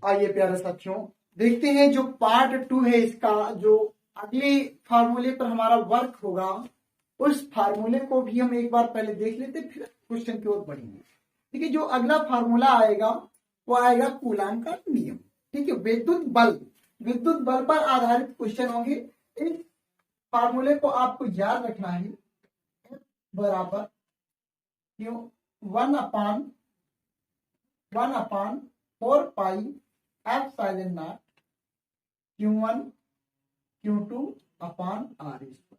आइए प्यारे साथियों, देखते हैं जो पार्ट 2 है इसका, जो अगले फार्मूले पर हमारा वर्क होगा, उस फार्मूले को भी हम एक बार पहले देख लेते, फिर क्वेश्चन की ओर बढ़ेंगे। ठीक है, जो अगला फार्मूला आएगा वो आएगा कूलाम का नियम। ठीक है, विद्युत बल पर आधारित क्वेश्चन होंगे। इस फार्मूले को आपको याद रखना है, बराबर क्यों 1/4 pi epsilon not Q1 Q2 upon R square.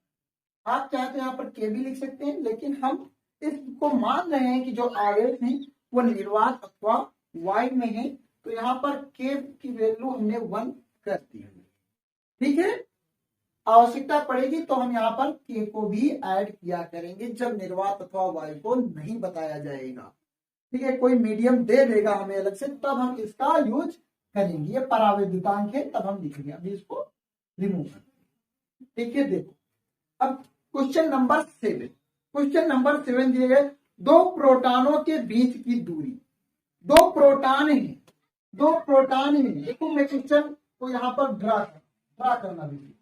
आप चाहे तो यहाँ पर के भी लिख सकते हैं, लेकिन हम इसको मान रहे हैं कि जो आवेश है वो निर्वात अथवा वायु में है, तो यहाँ पर के की वैल्यू हमने 1 कर दी है। ठीक है, आवश्यकता पड़ेगी तो हम यहाँ पर के को भी ऐड किया करेंगे जब निर्वात अथवा वायु को नहीं बताया जाएगा। ठीक है, कोई मीडियम दे देगा हमें अलग से, तब हम इसका यूज करेंगे। ये परावैद्युतांक है, तब हम लिखेंगे। अभी इसको रिमूव करते हैं। ठीक है, देखो अब क्वेश्चन नंबर 7 दिए गए, दो प्रोटॉनों के बीच की दूरी, दो प्रोटॉन है। देखो मैं क्वेश्चन को यहाँ पर ड्रा करना भी,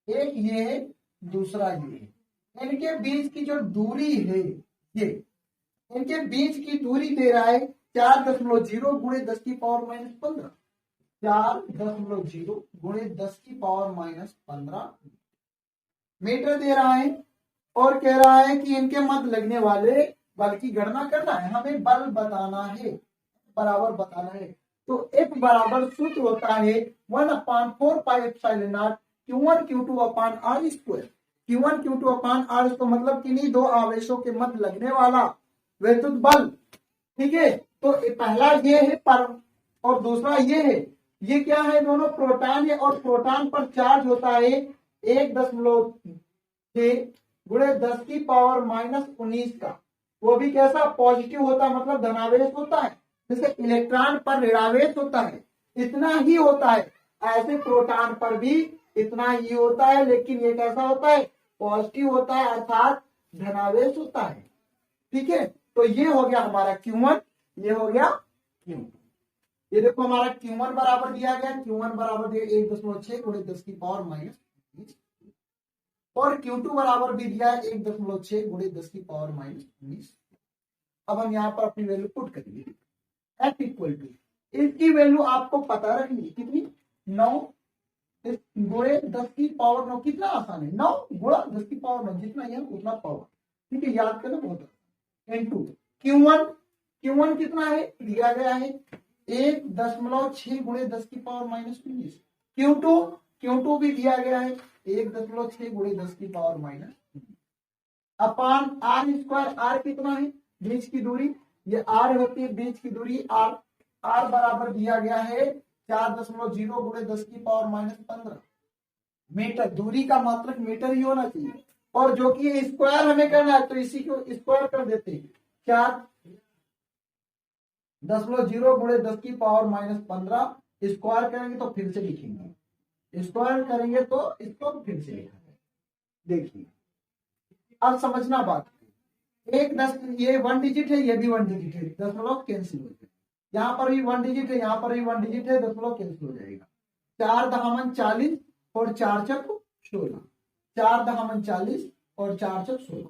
एक ये है, दूसरा ये है। इनके बीच की जो दूरी है, ये इनके बीच की दूरी दे रहा है 4.0 गुणे 10 की पावर माइनस 15, 4.0 गुणे 10 की पावर माइनस 15 मीटर दे रहा है, और कह रहा है कि इनके मध्य लगने वाले बल की गणना करना है। हमें बल बताना है, बराबर बताना है। तो F बराबर सूत्र होता है 1/4 pi epsilon not Q1 Q2 upon R square. Q1 Q2 upon R square मतलब किन्हीं दो आवेशों के मध्य लगने वाला विद्युत बल। ठीक है, तो पहला ये है पर, और दूसरा ये है। ये क्या है, दोनों प्रोटॉन है, और प्रोटॉन पर चार्ज होता है 1.6 गुणे 10 की पावर माइनस 19 का। वो भी कैसा, पॉजिटिव होता है, मतलब धनावेश होता है। जैसे इलेक्ट्रॉन पर ऋणावेश होता है, इतना ही होता है, ऐसे प्रोटॉन पर भी इतना ही होता है, लेकिन ये कैसा होता है, पॉजिटिव होता है, अर्थात धनावेश होता है। ठीक है, तो ये हो गया हमारा Q1, ये हो गया Q2। ये देखो हमारा Q1 बराबर दिया गया, Q1 बराबर दिया 1.6 गुणे 10 की पावर माइनस 19, और Q2 बराबर भी दिया है 1.6 गुणे 10 की पावर माइनस 19। अब हम यहाँ पर अपनी वैल्यू पुट करेंगे। F इक्वल टू, इसकी वैल्यू आपको पता रखनी है कितनी, 9 गुणे 10 की पावर 9। कितना आसान है, 9 गुणा 10 की पावर 9, जितना है उतना पावर। ठीक है, याद करना बहुत इनटू Q1 कितना है, दिया गया है 1.6 गुणे 10 की पावर माइनस 19। Q2 भी दिया गया है 1.6 गुणे 10 की पावर माइनस, अपान R स्क्वायर। R कितना है, बीच की दूरी, ये R होती है बीच की दूरी। R बराबर दिया गया है 4.0 गुणे 10 की पावर माइनस 15 मीटर। दूरी का मात्रक मीटर ही होना चाहिए, और जो कि स्क्वायर हमें करना है, तो इसी को स्क्वायर कर देते हैं। 4.0 गुणे 10 की पावर माइनस 15 स्क्वायर करेंगे तो फिर से लिखेंगे, स्क्वायर करेंगे तो इसको फिर से लिखेंगे। देखिए अब समझना बात, एक 10, ये 1 डिजिट है, ये भी 1 डिजिट है, दशमलव कैंसिल हो जाएगा। यहाँ पर भी 1 डिजिट है, यहाँ पर भी 1 डिजिट है, दशमलव कैंसिल हो जाएगा। 4 दहामन 40 और 4 चक 16, 4 दहामन 40 और 4 चक 16।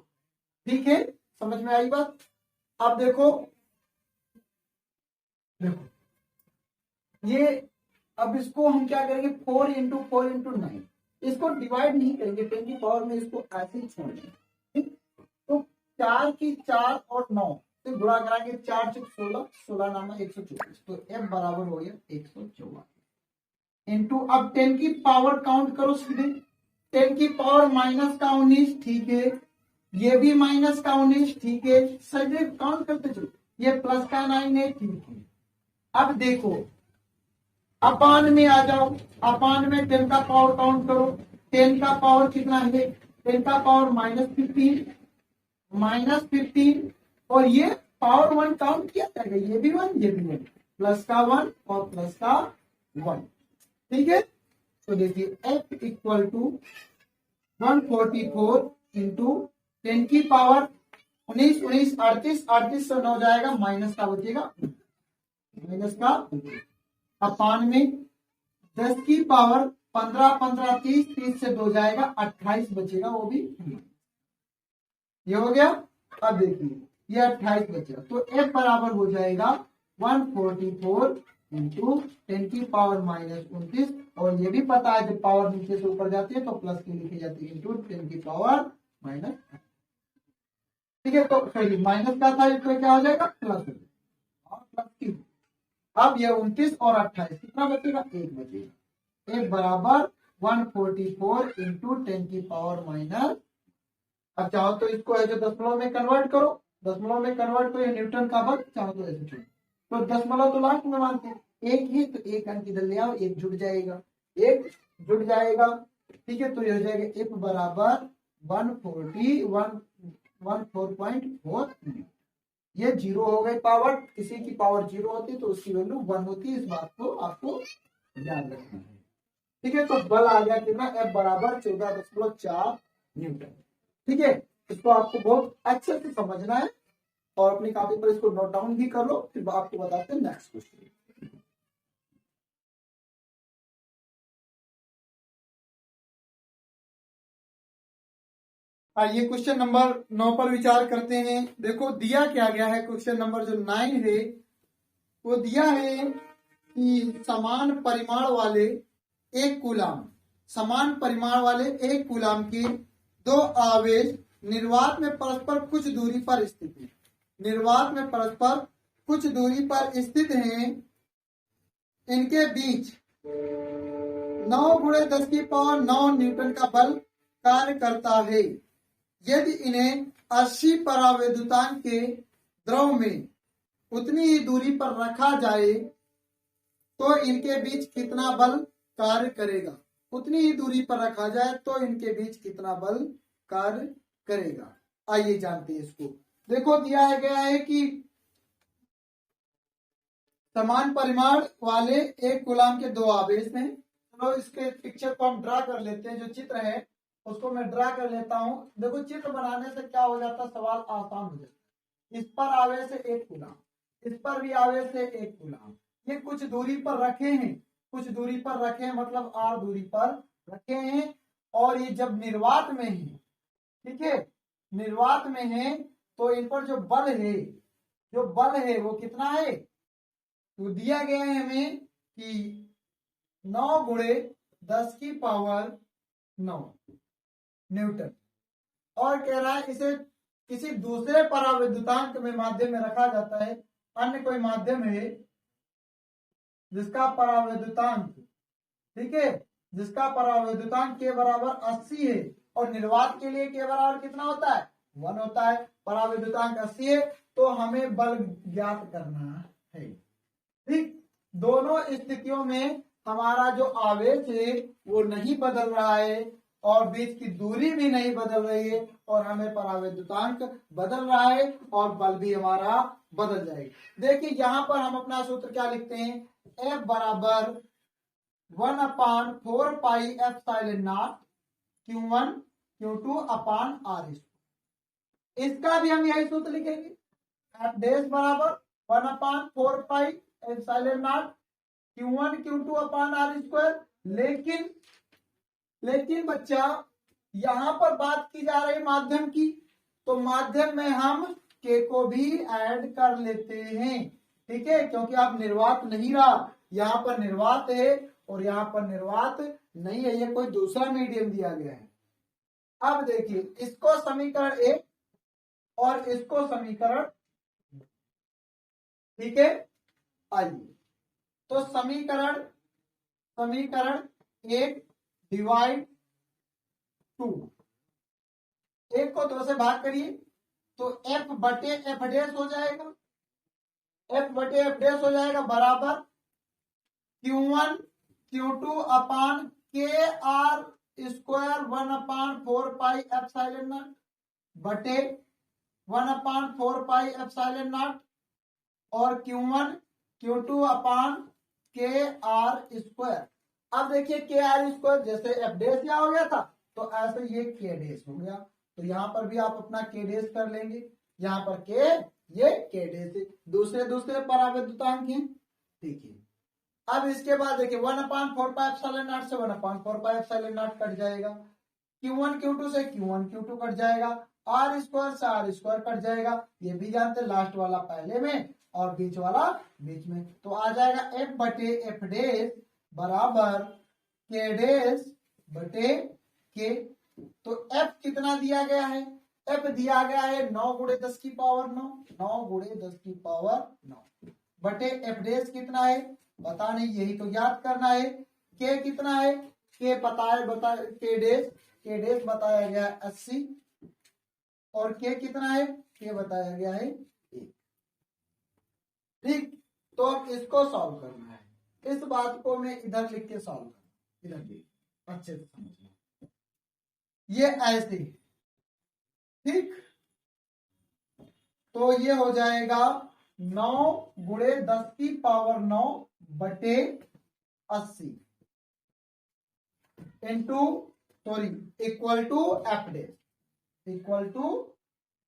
ठीक है, समझ में आई बात। अब देखो ये, अब इसको हम क्या करेंगे, 4 इंटू 9, इसको डिवाइड नहीं करेंगे 10 की पावर में, इसको ऐसे ही छोड़ देंगे। ठीक, तो 4 की 4 और 9 से गुणा कराएंगे, 4 चक 16, 16 नामा 124, तो F बराबर हो गया 124 इंटू, अब 10 की पावर काउंट करो सीधे, 10 की पावर माइनस का 19। ठीक है, ये भी माइनस का 19। ठीक है, सीधे काउंट करते चलो, ये प्लस का 9 है। ठीक है, अब देखो अपान में आ जाओ, अपान में 10 का पावर काउंट करो, 10 का पावर कितना है, 10 का पावर माइनस 15, और ये पावर 1 काउंट किया जाएगा, ये भी 1, ये भी 1, प्लस का 1 और प्लस का 1। ठीक है, तो देखिए F इक्वल टू 144 इंटू 10 की पावर 19, 38 से 9 जाएगा, माइनस का बचेगा, माइनस का अपान में 10 की पावर 15 15 30 30 से 2 जाएगा 28 बचेगा, वो भी ये हो गया। अब देखिए ये 28 बचेगा तो f बराबर हो जाएगा 144 इंटू 10 की पावर -29, और ये भी पता है जब पावर नीचे से ऊपर जाती है तो प्लस की लिखी जाती है इंटू 10 की पावर माइनस। ठीक है, तो सॉरी माइनस का था तो क्या हो जाएगा प्लस हो जाएगा, और प्लस की। अब ये 29 और 28 कितना बचेगा, 1 बचेगा। 1 बराबर 144 इंटू 10 की पावर माइनस। अब चाहो तो इसको ऐसे दशमलव में कन्वर्ट करो, दशमलव में कन्वर्ट करो, ये न्यूटन का बल, चाहो तो ऐसे छोड़ो। तो दशमलव तो लास्ट में मानते हैं, एक ही तो एक अंक इधर ले आओ, एक जुड़ जाएगा, एक जुड़ जाएगा। ठीक है, तो ये हो जाएगा f बराबर 141.4। ये जीरो हो गई पावर, किसी की पावर जीरो होती है तो उसकी वैल्यू 1 होती है, इस बात को आपको याद रखना है। ठीक है, तो बल आ गया कितना, f बराबर 14.4 न्यूटन। ठीक है, इसको आपको बहुत अच्छे से समझना है और अपनी कॉपी पर इसको नोट डाउन भी कर लो, फिर आपको बताते हैं नेक्स्ट क्वेश्चन। आइए क्वेश्चन नंबर 9 पर विचार करते हैं। देखो दिया क्या गया है, क्वेश्चन नंबर जो 9 है वो दिया है कि समान परिमाण वाले एक कूलाम, समान परिमाण वाले एक कूलाम के दो आवेश निर्वात में परस्पर कुछ दूरी पर स्थित है, निर्वात में परस्पर कुछ दूरी पर स्थित हैं, इनके बीच 9 × 10 की पावर 9 न्यूटन का बल कार्य करता है। यदि इन्हें 80 परावैद्युतांक के द्रव में उतनी ही दूरी पर रखा जाए तो इनके बीच कितना बल कार्य करेगा, उतनी ही दूरी पर रखा जाए तो इनके बीच कितना बल कार्य करेगा। आइए जानते हैं इसको। देखो दिया गया है कि समान परिमाण वाले एक कूलाम के दो आवेश हैं। चलो इसके पिक्चर को हम ड्रा कर लेते हैं, जो चित्र है उसको मैं ड्रा कर लेता हूं। देखो चित्र बनाने से क्या हो जाता है, सवाल आसान हो जाता है। इस पर आवेश है एक कूलाम, इस पर भी आवेश है एक कूलाम, ये कुछ दूरी पर रखे हैं, कुछ दूरी पर रखे हैं मतलब r दूरी पर रखे हैं, और ये जब निर्वात में है, ठीक है, निर्वात में है तो इन पर जो बल है, जो बल है वो कितना है, तो दिया गया है हमें कि 9 × 10 की पावर 9 न्यूटन, और कह रहा है इसे किसी दूसरे परावैद्युतांक में माध्यम में रखा जाता है। अन्य कोई माध्यम है जिसका परावैद्युतांक, ठीक है, जिसका परावैद्युतांक के बराबर 80 है, और निर्वात के लिए के बराबर कितना होता है, 1 होता है। परावैद्युतांक 80 है तो हमें बल ज्ञात करना है। ठीक, दोनों स्थितियों में हमारा जो आवेश है वो नहीं बदल रहा है और बीच की दूरी भी नहीं बदल रही है, और हमें परावैद्युतांक बदल रहा है और बल भी हमारा बदल जाएगा। देखिए यहां पर हम अपना सूत्र क्या लिखते हैं, F बराबर 1/4 पाई एप्सिलॉन Q1 Q2 अपान R। इसका भी हम यही सूत्र लिखेंगे, F डैश बराबर 1/4 पाई एप्सिलॉन Q1 Q2 अपान R²। लेकिन बच्चा यहां पर बात की जा रही माध्यम की, तो माध्यम में हम के को भी ऐड कर लेते हैं। ठीक है, क्योंकि आप निर्वात नहीं रहा, यहाँ पर निर्वात है और यहाँ पर निर्वात नहीं है, ये कोई दूसरा मीडियम दिया गया है। अब देखिए इसको समीकरण 1 और इसको समीकरण, ठीक है, आइए तो समीकरण 1 डिवाइड 2, एक को 2 से भाग करिए तो F बटे F डैश हो जाएगा, F बटे F डैश हो जाएगा बराबर Q1 Q2 अपान KR² 1/4 पाई एप्सिलॉन बटे 1/4 पाई एप्सिलॉन और Q1 Q2 अपान KR²। अब देखिए KR² जैसे F डैश यहाँ हो गया था तो ऐसे ये K डैश हो गया, तो यहाँ पर भी आप अपना K डैश कर लेंगे, यहाँ पर K, ये K डैश है, दूसरे परावैद्युतांक हैं। ठीक है, अब इसके बाद देखिए 1/4πε0 से 1/4πε0 कट जाएगा, Q1 Q2 से Q1 Q2 कट जाएगा, आर स्क्वायर से आर स्क्वायर कट जाएगा, ये भी जानते लास्ट वाला पहले में और बीच वाला बीच में, तो आ जाएगा एफ बटे एफ डेस बराबर के डेस बटे के। तो एफ कितना दिया गया है, एफ दिया गया है 9 गुणे 10 की पावर 9, 9 गुणे 10 की पावर 9 बटे एफ डेस कितना है पता नहीं, यही तो याद करना है। के कितना है, के पता है, के डेस बताया गया है 80 और के कितना है, के बताया गया है 1। ठीक, तो अब इसको सॉल्व करना है, इस बात को मैं इधर लिख के सॉल्व करना, इधर भी अच्छे से समझना, ये ऐसे, ठीक, तो ये हो जाएगा 9 गुणे 10 की पावर 9 बटे 80 into sorry equal to F डेस, इक्वल टू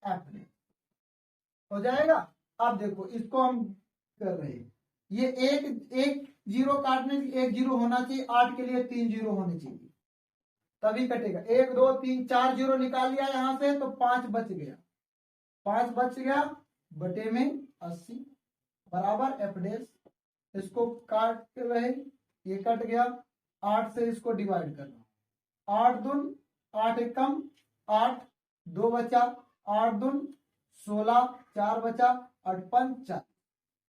एफ डेस हो जाएगा। अब देखो इसको हम कर रहे हैं, ये एक जीरो काटने की 1 जीरो होना चाहिए, 8 के लिए 3 जीरो होने चाहिए तभी कटेगा। 1 2 3 4 जीरो निकाल लिया यहां से तो 5 बच गया, 5 बच गया बटे में 80 बराबर एफ डेस, इसको काट रहे, ये कट गया, 8 से इसको डिवाइड करना, 8 दून 8 एक कम 8, 2 बचा, 8 दून 16, 4 बचा, 8 5 4,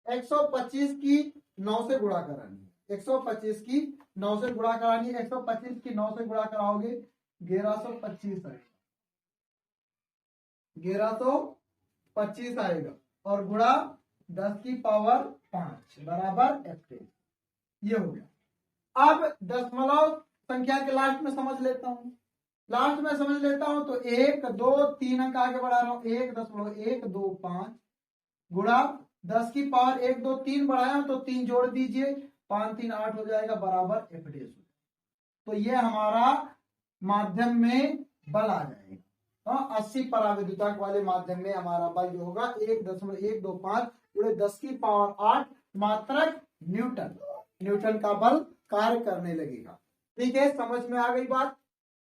125 की 9 से गुणा करानी है, 125 की 9 से गुणा करानी है, 125 की 9 से गुणा कराओगे 1125 आएगा, 1125 आएगा और गुणा 10 की पावर 5 बराबर एफ डेस, ये हो गया। अब दशमलव संख्या के लास्ट में समझ लेता हूं, लास्ट में समझ लेता हूं तो 1 2 3 अंक आगे बढ़ा रहा हूं, 1.125 गुणा 10 की पावर 1 2 3 बढ़ाया तो 3 जोड़ दीजिए, 5 3 8 हो जाएगा बराबर एफ डेस। तो ये हमारा माध्यम में बल आ जाएगा, 80 पराविद्युतांक वाले माध्यम में हमारा बल जो होगा 1.125 गुणे 10 की पावर 8 मात्रक न्यूटन का बल कार्य करने लगेगा। ठीक है, समझ में आ गई बात,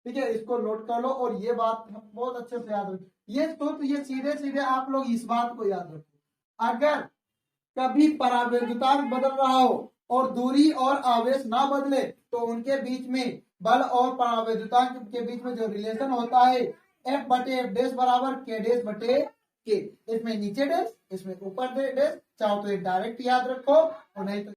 ठीक है, इसको नोट कर लो और ये बात बहुत अच्छे से याद रखो, ये सूत्र ये सीधे सीधे आप लोग इस बात को याद रखो, अगर कभी पराविद्युतांक बदल रहा हो और दूरी और आवेश ना बदले तो उनके बीच में बल और पराविद्युतांक के बीच में जो रिलेशन होता है एफ बटे एफ डेस बराबर के डेस बटे के, इसमें नीचे डेस इसमें ऊपर डेस, चाहो तो ये डायरेक्ट याद रखो और नहीं तो